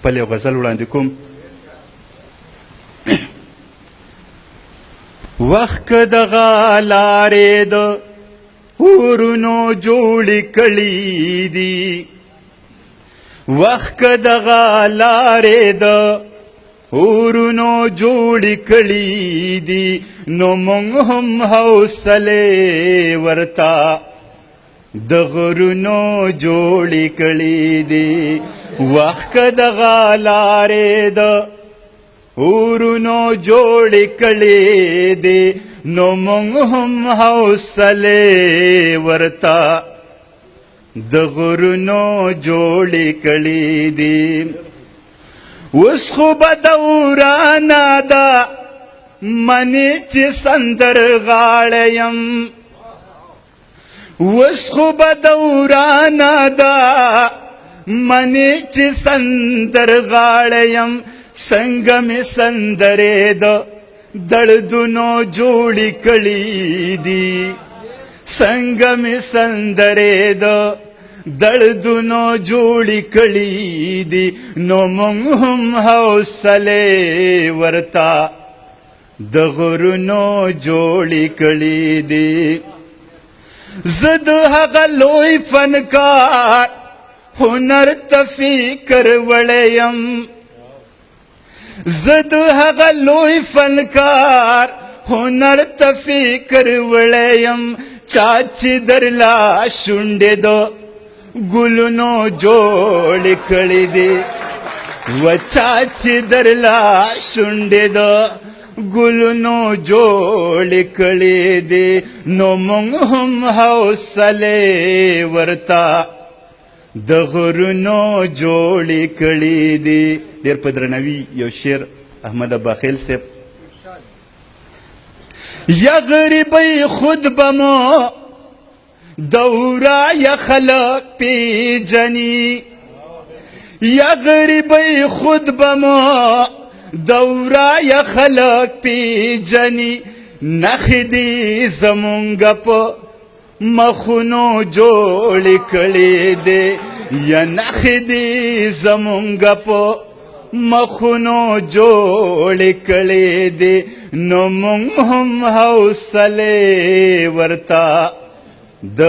خپل یو غزل وړاندې کوم. وخت که دغه لارې د ورونو جوړې کړي دي، وخت که دغه لارې د ورونو جوړې کړي دي، نو موږ هم حوصلې ورته د غرونو جوړې کړي دي. وخت که دغه لارې د ورونو جوړې کړي دي، نو موږ هم حوصلې ورته د غرونو جوړې کړي دي. اوس خو به دورانه ده منې چې سندرغاړی یم، اوس خو به دورانه ده منې چې سندرغاړی یم، څنګه مې سندرې د دردونو جوړې کړي دي، څنګه مې سندرې د دردونو جوړې کړي دي، نو موږ هم حوصلې ورته د غرونو جوړې کړي دي. زه د هغه لوی فنکار هنر ته فکر وړی یم، زه د هغه لوی فنکار هنر ته فکر وړی یم، چا چې درلا شونډې د ګلونو جوړې کړي دي، و چا چې درلا شونډې د ګلونو جوړې کړي دي، نو موږ هم حوصلې ورته د غرونو جوړې کړي دي. ډېر په درناوي یو شعر احمد باخیل صاحب. یا غریبی خود بمو دورا یا خلق پیجنی، یا غریبی خود بمو دورا یا خلق پیجنی، نخې دې زمونږ په مخونو جوړې کړي دي، یا نخې دې زمونږ په مخونو جوړې کړي دي، نو موږ هم حوصلې ورته د